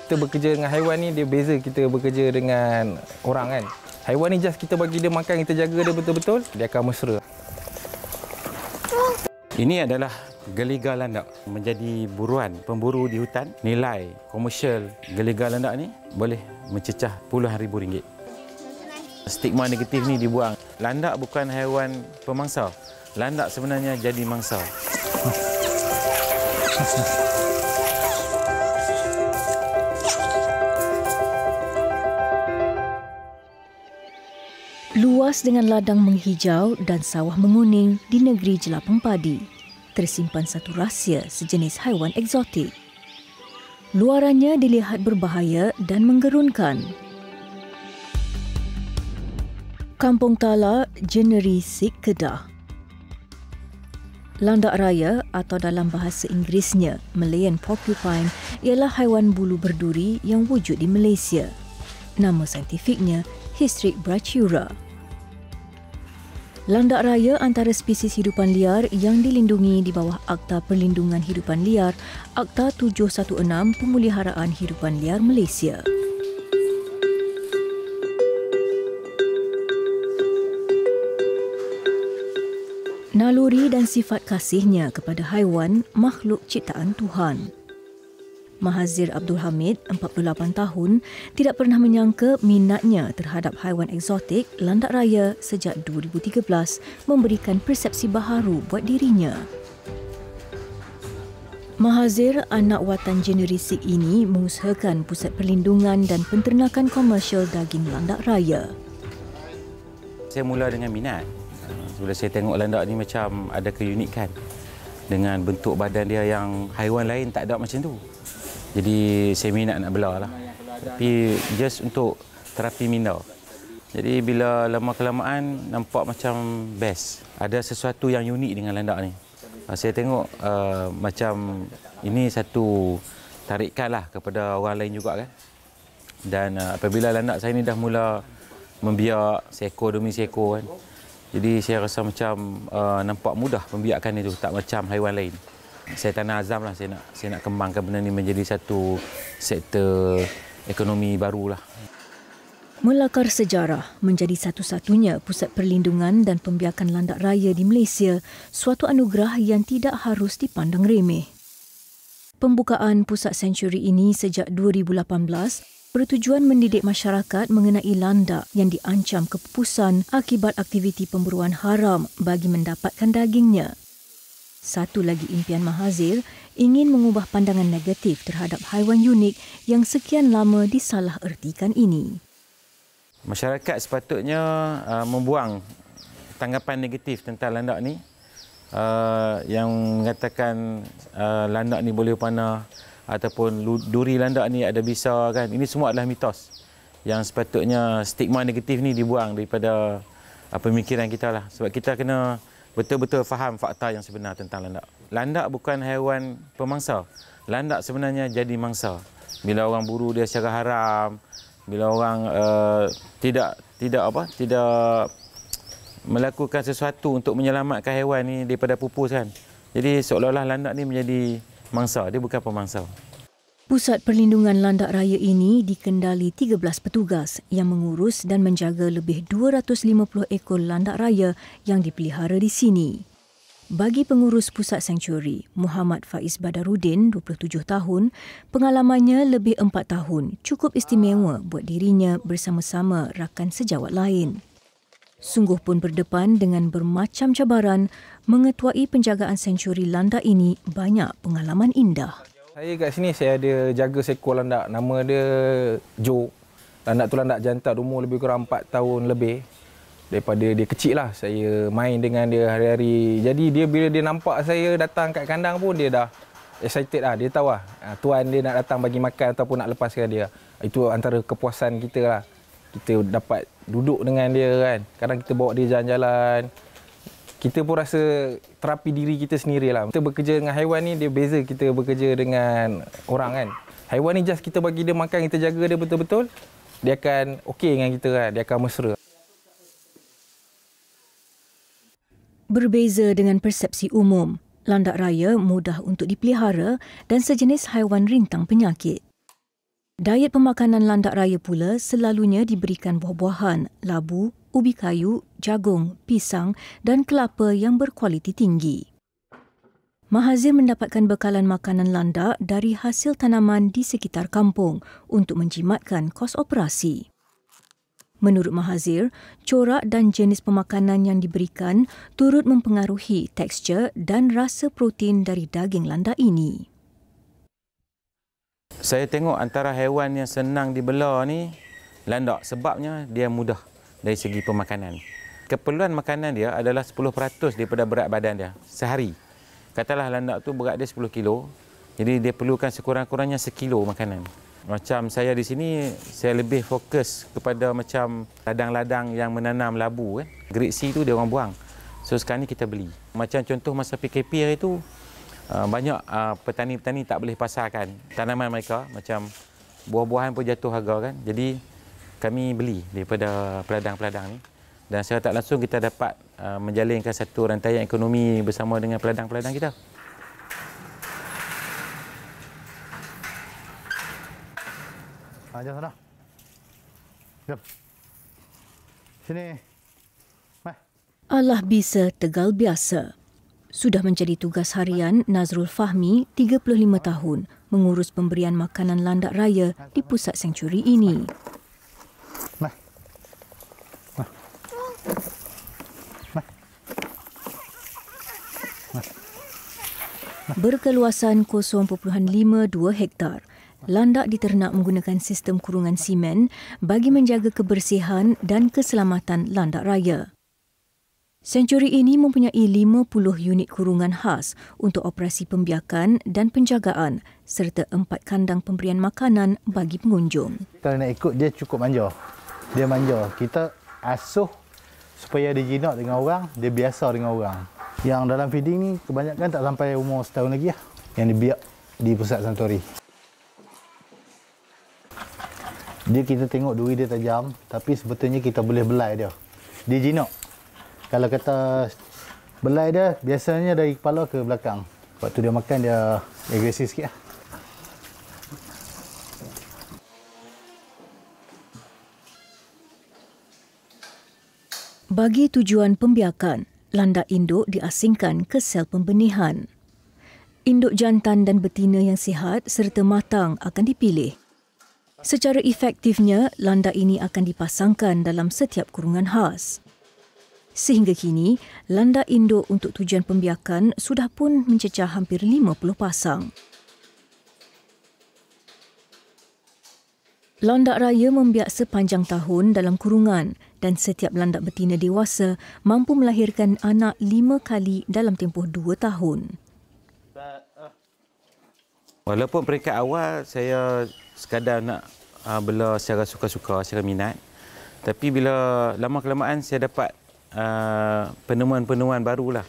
Kita bekerja dengan haiwan ni dia beza kita bekerja dengan orang kan. Haiwan ni just kita bagi dia makan, kita jaga dia betul-betul, dia akan mesra. Ini adalah geligar landak, menjadi buruan pemburu di hutan. Nilai komersial geligar landak ni boleh mencecah puluhan ribu ringgit. Stigma negatif ni dibuang. Landak bukan haiwan pemangsa. Landak sebenarnya jadi mangsa. Luas dengan ladang menghijau dan sawah menguning di negeri jelapang padi, tersimpan satu rahsia sejenis haiwan eksotik. Luarannya dilihat berbahaya dan menggerunkan. Kampung Tala, Jeneri Sik, Kedah. Landak raya atau dalam bahasa Inggerisnya Malayan porcupine ialah haiwan bulu berduri yang wujud di Malaysia. Nama saintifiknya Hystrix brachyura. Landak raya antara spesies hidupan liar yang dilindungi di bawah Akta Perlindungan Hidupan Liar, Akta 716 Pemeliharaan Hidupan Liar Malaysia. Naluri dan sifat kasihnya kepada haiwan makhluk ciptaan Tuhan. Mahazir Abdul Hamid, 48 tahun, tidak pernah menyangka minatnya terhadap haiwan eksotik landak raya sejak 2013 memberikan persepsi baharu buat dirinya. Mahazir, anak watan Jeneri Sik ini mengusahakan pusat perlindungan dan penternakan komersial daging landak raya. Saya mula dengan minat. Bila saya tengok landak ni macam ada keunikan dengan bentuk badan dia yang haiwan lain tak ada macam tu. Jadi saya minat nak bela lah. Tapi just untuk terapi minda. Jadi bila lama-kelamaan nampak macam best. Ada sesuatu yang unik dengan landak ni. Saya tengok macam ini satu tarikan lah kepada orang lain juga kan. Dan apabila landak saya ni dah mula membiak seekor demi seekor kan. Jadi saya rasa macam nampak mudah pembiakan itu, tak macam haiwan lain. Saya tanah azam lah, saya nak kembangkan benda ini menjadi satu sektor ekonomi barulah. Melakar sejarah menjadi satu-satunya pusat perlindungan dan pembiakan landak raya di Malaysia, suatu anugerah yang tidak harus dipandang remeh. Pembukaan pusat sanctuary ini sejak 2018 bertujuan mendidik masyarakat mengenai landak yang diancam kepupusan akibat aktiviti pemburuan haram bagi mendapatkan dagingnya. Satu lagi impian Mahazir ingin mengubah pandangan negatif terhadap haiwan unik yang sekian lama disalahertikan ini. Masyarakat sepatutnya membuang tanggapan negatif tentang landak ni yang mengatakan landak ni boleh panah ataupun duri landak ni ada bisa kan. Ini semua adalah mitos yang sepatutnya stigma negatif ni dibuang daripada pemikiran kita lah. Sebab kita kena betul-betul faham fakta yang sebenar tentang landak. Landak bukan haiwan pemangsa. Landak sebenarnya jadi mangsa. Bila orang buru dia secara haram, bila orang tidak melakukan sesuatu untuk menyelamatkan haiwan ni daripada pupus kan. Jadi seolah-olah landak ni menjadi mangsa, dia bukan pemangsa. Pusat perlindungan landak raya ini dikendali 13 petugas yang mengurus dan menjaga lebih 250 ekor landak raya yang dipelihara di sini. Bagi pengurus pusat sanctuary, Muhammad Faiz Badarudin, 27 tahun, pengalamannya lebih 4 tahun cukup istimewa buat dirinya bersama-sama rakan sejawat lain. Sungguh pun berdepan dengan bermacam cabaran, mengetuai penjagaan sanctuary landak ini banyak pengalaman indah. Saya kat sini saya ada jaga seekor landak, nama dia Jo. Landak tu landak jantan, umur lebih kurang 4 tahun lebih. Daripada dia kecil lah, saya main dengan dia hari-hari. Jadi dia bila dia nampak saya datang kat kandang pun dia dah excited lah. Dia tahu lah tuan dia nak datang bagi makan ataupun nak lepaskan dia. Itu antara kepuasan kita lah. Kita dapat duduk dengan dia kan. Kadang kita bawa dia jalan-jalan. Kita pun rasa terapi diri kita sendirilah. Kita bekerja dengan haiwan ni dia beza kita bekerja dengan orang kan. Haiwan ni just kita bagi dia makan, kita jaga dia betul-betul, dia akan okey dengan kita kan. Dia akan mesra. Berbeza dengan persepsi umum, landak raya mudah untuk dipelihara dan sejenis haiwan rintang penyakit. Diet pemakanan landak raya pula selalunya diberikan buah-buahan, labu, ubi kayu, jagung, pisang dan kelapa yang berkualiti tinggi. Mahazir mendapatkan bekalan makanan landak dari hasil tanaman di sekitar kampung untuk menjimatkan kos operasi. Menurut Mahazir, corak dan jenis pemakanan yang diberikan turut mempengaruhi tekstur dan rasa protein dari daging landak ini. Saya tengok antara haiwan yang senang dibela ni landak, sebabnya dia mudah dari segi pemakanan. Keperluan makanan dia adalah 10% daripada berat badan dia sehari. Katalah landak tu berat dia 10 kilo, jadi dia perlukan sekurang-kurangnya sekilo makanan. Macam saya di sini, saya lebih fokus kepada macam ladang-ladang yang menanam labu kan. Grade C tu dia orang buang. So sekarang ni kita beli. Macam contoh masa PKP hari tu, banyak petani-petani tak boleh pasarkan tanaman mereka, macam buah-buahan pun jatuh harga kan. Jadi kami beli daripada peladang-peladang ni, dan secara tak langsung kita dapat menjalinkan satu rantaian ekonomi bersama dengan peladang-peladang kita. Jom sana. Jom. Sini. Mai. Alah bisa tegal biasa. Sudah menjadi tugas harian Nazrul Fahmi, 35 tahun, mengurus pemberian makanan landak raya di pusat sanctuary ini. Mai. Mai. Mai. Berkeluasan 0.52 hektar, landak diternak menggunakan sistem kurungan simen bagi menjaga kebersihan dan keselamatan landak raya. Sanctuary ini mempunyai 50 unit kurungan khas untuk operasi pembiakan dan penjagaan serta 4 kandang pemberian makanan bagi pengunjung. Kalau nak ikut, dia cukup manja. Dia manja. Kita asuh supaya dia jinak dengan orang, dia biasa dengan orang. Yang dalam feeding ni kebanyakan tak sampai umur setahun lagi lah, yang dibiak di pusat sanctuary. Dia kita tengok duri dia tajam, tapi sebetulnya kita boleh belai dia. Dia jinak. Kalau kata belai dia, biasanya dari kepala ke belakang. Waktu dia makan, dia agresif sikit lah. Bagi tujuan pembiakan, landak induk diasingkan ke sel pembenihan. Induk jantan dan betina yang sihat serta matang akan dipilih. Secara efektifnya, landak ini akan dipasangkan dalam setiap kurungan khas. Sehingga kini, landak induk untuk tujuan pembiakan sudah pun mencecah hampir 50 pasang. Landak raya membiak sepanjang tahun dalam kurungan dan setiap landak betina dewasa mampu melahirkan anak 5 kali dalam tempoh 2 tahun. Walaupun peringkat awal saya sekadar nak bela secara suka-suka, secara minat, tapi bila lama-kelamaan saya dapat penemuan-penemuan barulah.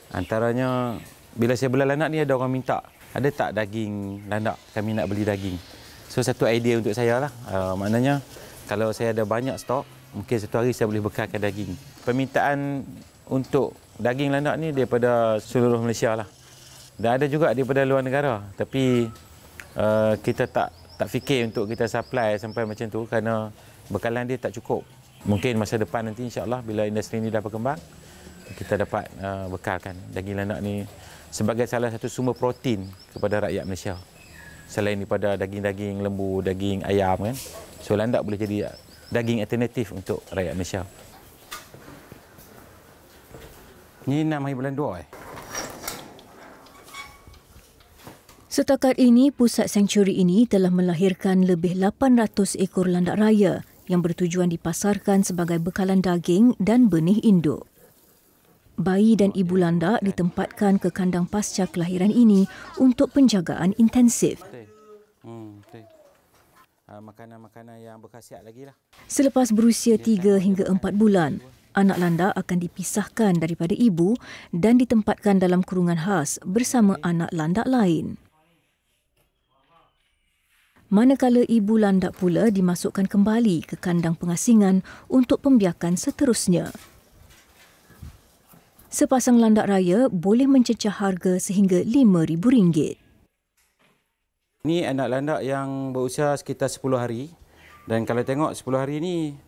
Antaranya, bila saya bela landak ni, ada orang minta, ada tak daging landak, kami nak beli daging. So satu idea untuk saya lah, maknanya kalau saya ada banyak stok, mungkin satu hari saya boleh bekalkan daging. Permintaan untuk daging landak ni daripada seluruh Malaysia lah. Dan ada juga daripada luar negara, tapi kita tak fikir untuk kita supply sampai macam tu kerana bekalan dia tak cukup. Mungkin masa depan nanti insya-Allah bila industri ini dah berkembang, kita dapat bekalkan daging landak ni sebagai salah satu sumber protein kepada rakyat Malaysia. Selain daripada daging-daging lembu, daging ayam kan. So landak boleh jadi daging alternatif untuk rakyat Malaysia. Ini 6 hari bulan 2 Setakat ini, pusat sanctuary ini telah melahirkan lebih 800 ekor landak raya yang bertujuan dipasarkan sebagai bekalan daging dan benih induk. Bayi dan ibu landak ditempatkan ke kandang pasca kelahiran ini untuk penjagaan intensif. Makanan-makanan yang berkhasiat lagi lah. Selepas berusia 3 hingga 4 bulan, anak landak akan dipisahkan daripada ibu dan ditempatkan dalam kurungan khas bersama anak landak lain. Manakala ibu landak pula dimasukkan kembali ke kandang pengasingan untuk pembiakan seterusnya. Sepasang landak raya boleh mencecah harga sehingga RM5,000. Ini anak landak yang berusia sekitar 10 hari. Dan kalau tengok 10 hari ni,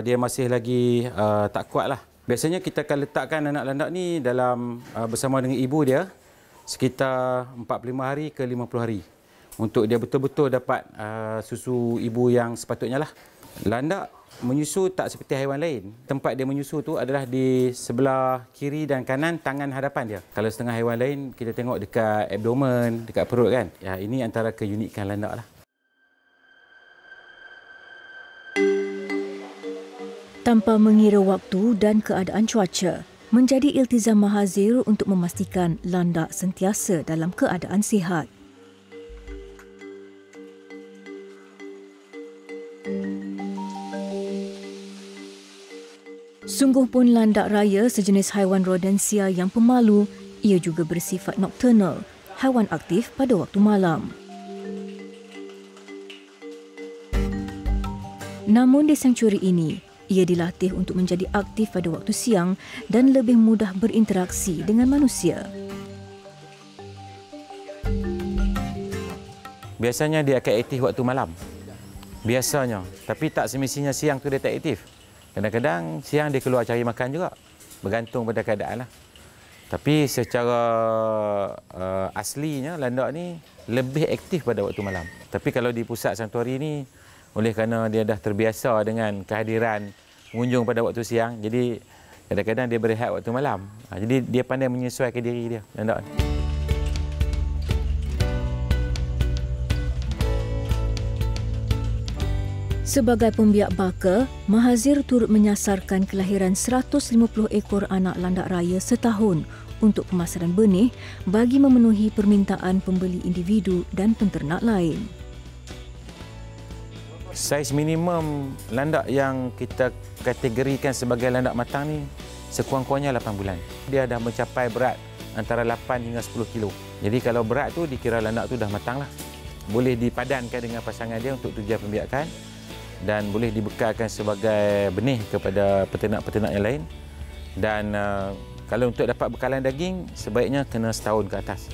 dia masih lagi tak kuat lah. Biasanya kita akan letakkan anak landak ni dalam bersama dengan ibu dia sekitar 45 hari ke 50 hari. Untuk dia betul-betul dapat susu ibu yang sepatutnya lah. Landak menyusu tak seperti haiwan lain. Tempat dia menyusu tu adalah di sebelah kiri dan kanan tangan hadapan dia. Kalau setengah haiwan lain, kita tengok dekat abdomen, dekat perut kan. Ya, ini antara keunikan landak lah. Tanpa mengira waktu dan keadaan cuaca, menjadi iltizam Mahazir untuk memastikan landak sentiasa dalam keadaan sihat. Sungguh pun landak raya sejenis haiwan rodensia yang pemalu, ia juga bersifat nokturnal, haiwan aktif pada waktu malam. Namun di sanktuari ini, ia dilatih untuk menjadi aktif pada waktu siang dan lebih mudah berinteraksi dengan manusia. Biasanya dia akan aktif waktu malam. Biasanya. Tapi tak semestinya siang tu dia tak aktif. Kadang-kadang siang dia keluar cari makan juga. Bergantung pada keadaan lah. Tapi secara aslinya landak ni lebih aktif pada waktu malam. Tapi kalau di pusat sanktuari ni, oleh kerana dia dah terbiasa dengan kehadiran pengunjung pada waktu siang, jadi kadang-kadang dia berehat waktu malam. Jadi dia pandai menyesuaikan diri dia, landak ni. Sebagai pembiak baka, Mahazir turut menyasarkan kelahiran 150 ekor anak landak raya setahun untuk pemasaran benih bagi memenuhi permintaan pembeli individu dan penternak lain. Saiz minimum landak yang kita kategorikan sebagai landak matang ni sekurang-kurangnya 8 bulan. Dia dah mencapai berat antara 8 hingga 10 kilo. Jadi kalau berat tu dikira landak tu dah matang lah. Boleh dipadankan dengan pasangan dia untuk tujuan pembiakan dan boleh dibekalkan sebagai benih kepada peternak-peternak yang lain. Dan kalau untuk dapat bekalan daging, sebaiknya kena setahun ke atas.